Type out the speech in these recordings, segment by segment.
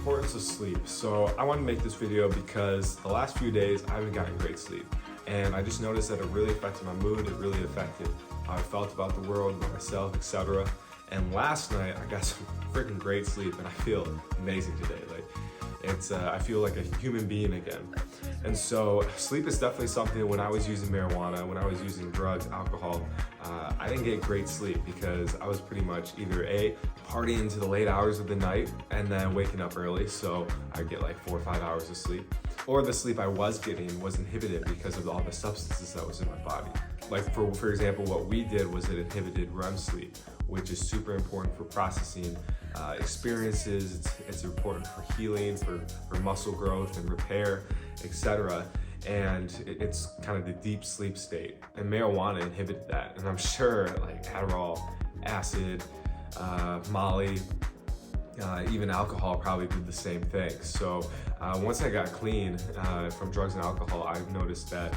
Importance of sleep. So I want to make this video because the last few days I haven't gotten great sleep. And I just noticed that it really affected my mood, it really affected how I felt about the world, about myself, etc. And last night I got some freaking great sleep and I feel amazing today. I feel like a human being again. And so sleep is definitely something. When I was using marijuana, when I was using drugs, alcohol, I didn't get great sleep because I was pretty much either A, partying to the late hours of the night and then waking up early, so I'd get like 4 or 5 hours of sleep, or the sleep I was getting was inhibited because of all the substances that was in my body. Like for example, what we did was it inhibited REM sleep, which is super important for processing experiences. It's important for healing, for muscle growth and repair, etc. And it's kind of the deep sleep state. And marijuana inhibited that. And I'm sure like Adderall, acid, Molly, even alcohol probably did the same thing. So once I got clean from drugs and alcohol, I've noticed that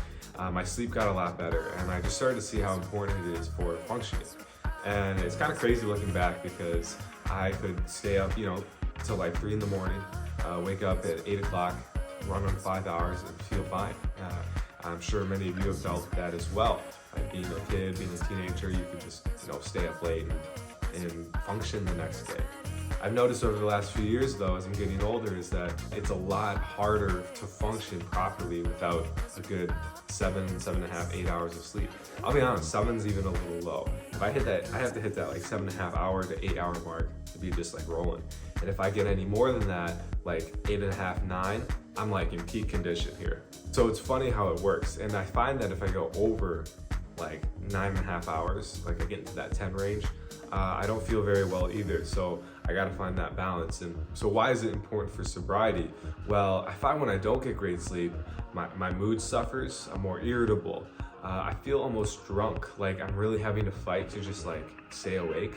my sleep got a lot better, and I just started to see how important it is for functioning. And it's kind of crazy looking back because I could stay up, till like 3 in the morning, wake up at 8 o'clock, run on 5 hours and feel fine. I'm sure many of you have felt that as well. Like being a kid, being a teenager, you could just stay up late and function the next day. I've noticed over the last few years though, as I'm getting older, is that it's a lot harder to function properly without a good 7.5, 8 hours of sleep. I'll be honest, 7's even a little low. If I hit that, I have to hit that like 7.5 hour to 8 hour mark to be just like rolling. And if I get any more than that, like 8.5, 9, I'm like in peak condition here. So it's funny how it works. And I find that if I go over like 9.5 hours, like I get into that 10 range, I don't feel very well either. So I gotta find that balance. And so why is it important for sobriety? Well, I find when I don't get great sleep, my mood suffers, I'm more irritable. I feel almost drunk, like I'm really having to fight to just like stay awake.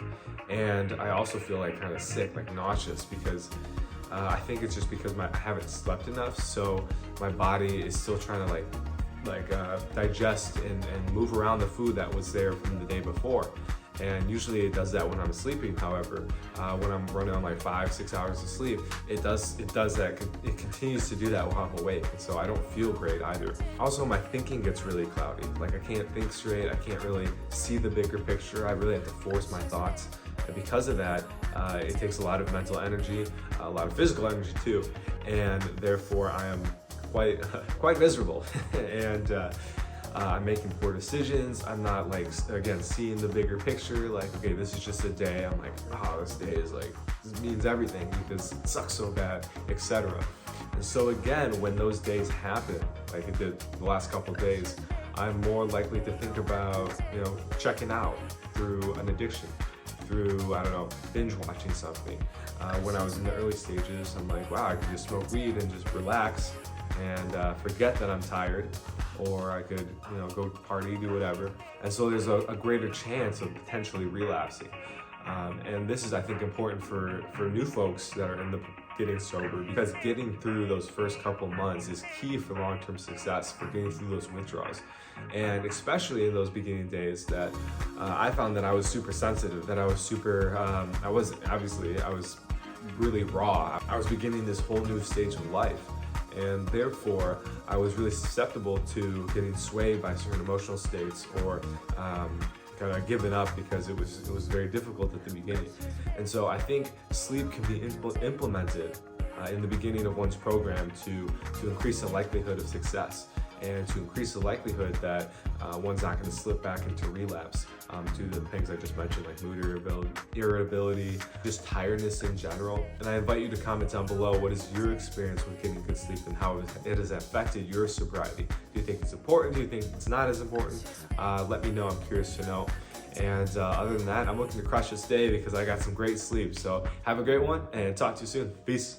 And I also feel like kind of sick, like nauseous, because I think it's just because I haven't slept enough. So my body is still trying to digest and move around the food that was there from the day before. And usually it does that when I'm sleeping. However, when I'm running on like 5, 6 hours of sleep, it does that. It continues to do that while I'm awake. And so I don't feel great either. Also, my thinking gets really cloudy. Like I can't think straight. I can't really see the bigger picture. I really have to force my thoughts. And because of that, it takes a lot of mental energy, a lot of physical energy too. And therefore I am quite miserable. And I'm making poor decisions. I'm not again, seeing the bigger picture. Like, okay, this is just a day. I'm like, oh, this day is this means everything because it sucks so bad, etc. And so again, when those days happen, like it did the last couple of days, I'm more likely to think about, checking out through an addiction, through, I don't know, binge watching something. When I was in the early stages, I'm like, wow, I could just smoke weed and just relax and forget that I'm tired, or I could, go party, do whatever. And so there's a greater chance of potentially relapsing. And this is, I think, important for new folks that are in the getting sober, because getting through those first couple months is key for long-term success, for getting through those withdrawals. And especially in those beginning days that I found that I was super sensitive, that I was super, I was really raw. I was beginning this whole new stage of life. And therefore, I was really susceptible to getting swayed by certain emotional states, or kind of giving up because it was very difficult at the beginning. And so I think sleep can be implemented in the beginning of one's program to increase the likelihood of success, and to increase the likelihood that one's not going to slip back into relapse due to the things I just mentioned, like mood irritability, just tiredness in general. And I invite you to comment down below, what is your experience with getting good sleep and how it has affected your sobriety? Do you think it's important? Do you think it's not as important? Let me know, I'm curious to know. And other than that, I'm looking to crush this day because I got some great sleep. So have a great one and talk to you soon. Peace.